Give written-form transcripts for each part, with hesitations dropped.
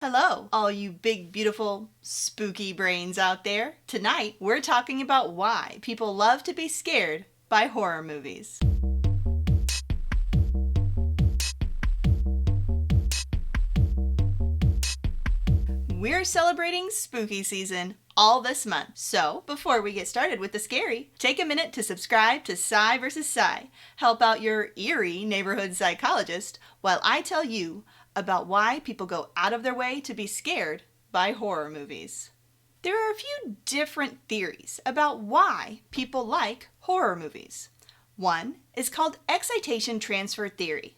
Hello, all you big, beautiful, spooky brains out there. Tonight, we're talking about why people love to be scared by horror movies. We're celebrating spooky season all this month. So, before we get started with the scary, take a minute to subscribe to Psy vs. Psy. Help out your eerie neighborhood psychologist while I tell you about why people go out of their way to be scared by horror movies. There are a few different theories about why people like horror movies. One is called excitation transfer theory.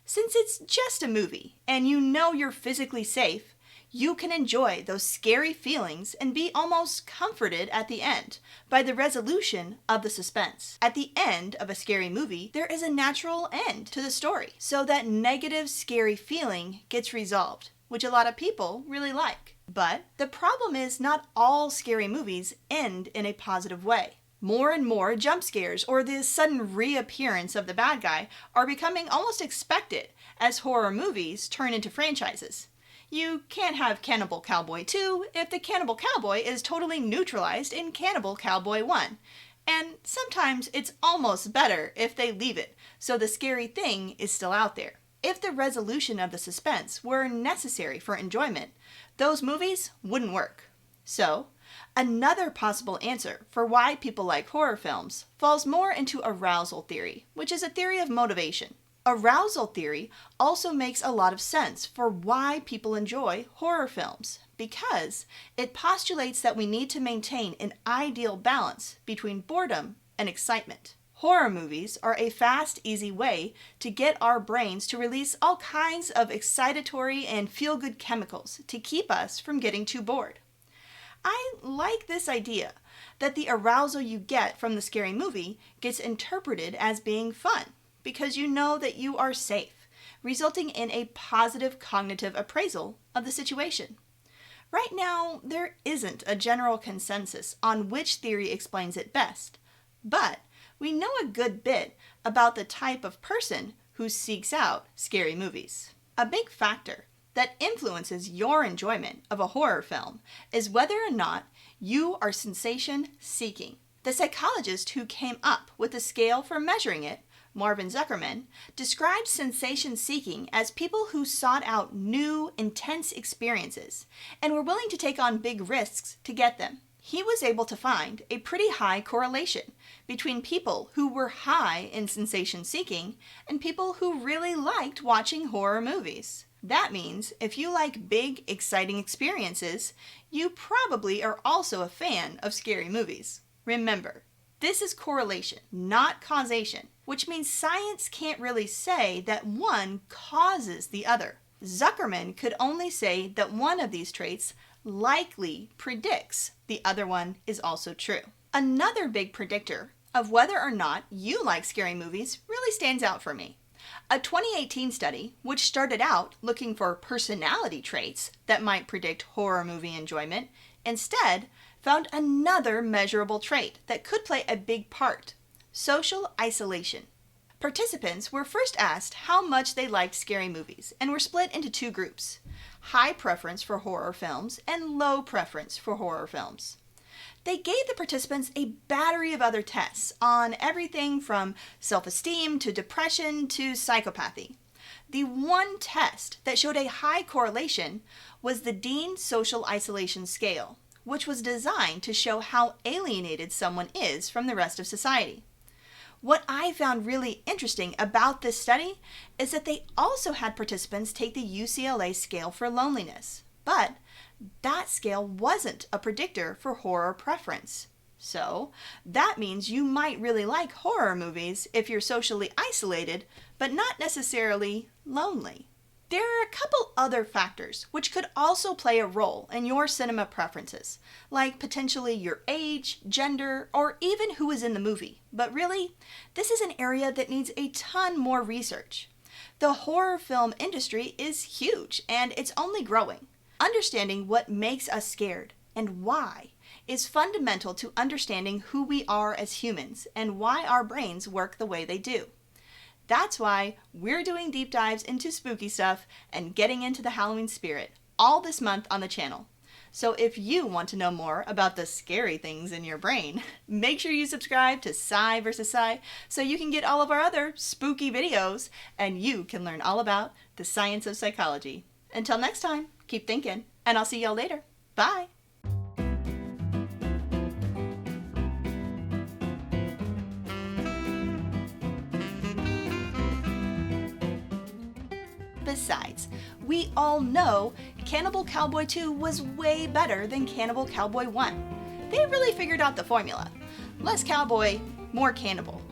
Since it's just a movie and you know you're physically safe, you can enjoy those scary feelings and be almost comforted at the end by the resolution of the suspense. At the end of a scary movie, there is a natural end to the story, so that negative scary feeling gets resolved, which a lot of people really like. But the problem is not all scary movies end in a positive way. More and more jump scares or the sudden reappearance of the bad guy are becoming almost expected as horror movies turn into franchises. You can't have Cannibal Cowboy 2 if the Cannibal Cowboy is totally neutralized in Cannibal Cowboy 1. And sometimes it's almost better if they leave it, so the scary thing is still out there. If the resolution of the suspense were necessary for enjoyment, those movies wouldn't work. So, another possible answer for why people like horror films falls more into arousal theory, which is a theory of motivation. Arousal theory also makes a lot of sense for why people enjoy horror films, because it postulates that we need to maintain an ideal balance between boredom and excitement. Horror movies are a fast, easy way to get our brains to release all kinds of excitatory and feel-good chemicals to keep us from getting too bored. I like this idea that the arousal you get from the scary movie gets interpreted as being fun, because you know that you are safe, resulting in a positive cognitive appraisal of the situation. Right now, there isn't a general consensus on which theory explains it best, but we know a good bit about the type of person who seeks out scary movies. A big factor that influences your enjoyment of a horror film is whether or not you are sensation seeking. The psychologist who came up with the scale for measuring it, Marvin Zuckerman, described sensation seeking as people who sought out new, intense experiences and were willing to take on big risks to get them. He was able to find a pretty high correlation between people who were high in sensation seeking and people who really liked watching horror movies. That means if you like big, exciting experiences, you probably are also a fan of scary movies. Remember, this is correlation, not causation, which means science can't really say that one causes the other. Zuckerman could only say that one of these traits likely predicts the other one is also true. Another big predictor of whether or not you like scary movies really stands out for me. A 2018 study, which started out looking for personality traits that might predict horror movie enjoyment, instead found another measurable trait that could play a big part: social isolation. Participants were first asked how much they liked scary movies and were split into two groups: high preference for horror films and low preference for horror films. They gave the participants a battery of other tests on everything from self-esteem to depression to psychopathy. The one test that showed a high correlation was the Dean Social Isolation Scale, which was designed to show how alienated someone is from the rest of society. What I found really interesting about this study is that they also had participants take the UCLA scale for loneliness, but that scale wasn't a predictor for horror preference. So that means you might really like horror movies if you're socially isolated, but not necessarily lonely. There are a couple other factors which could also play a role in your cinema preferences, like potentially your age, gender, or even who is in the movie. But really, this is an area that needs a ton more research. The horror film industry is huge, and it's only growing. Understanding what makes us scared and why is fundamental to understanding who we are as humans and why our brains work the way they do. That's why we're doing deep dives into spooky stuff and getting into the Halloween spirit all this month on the channel. So if you want to know more about the scary things in your brain, make sure you subscribe to Psy vs. Psy so you can get all of our other spooky videos and you can learn all about the science of psychology. Until next time, keep thinking, and I'll see y'all later. Bye! Besides, we all know Cannibal Cowboy 2 was way better than Cannibal Cowboy 1. They really figured out the formula. Less cowboy, more cannibal.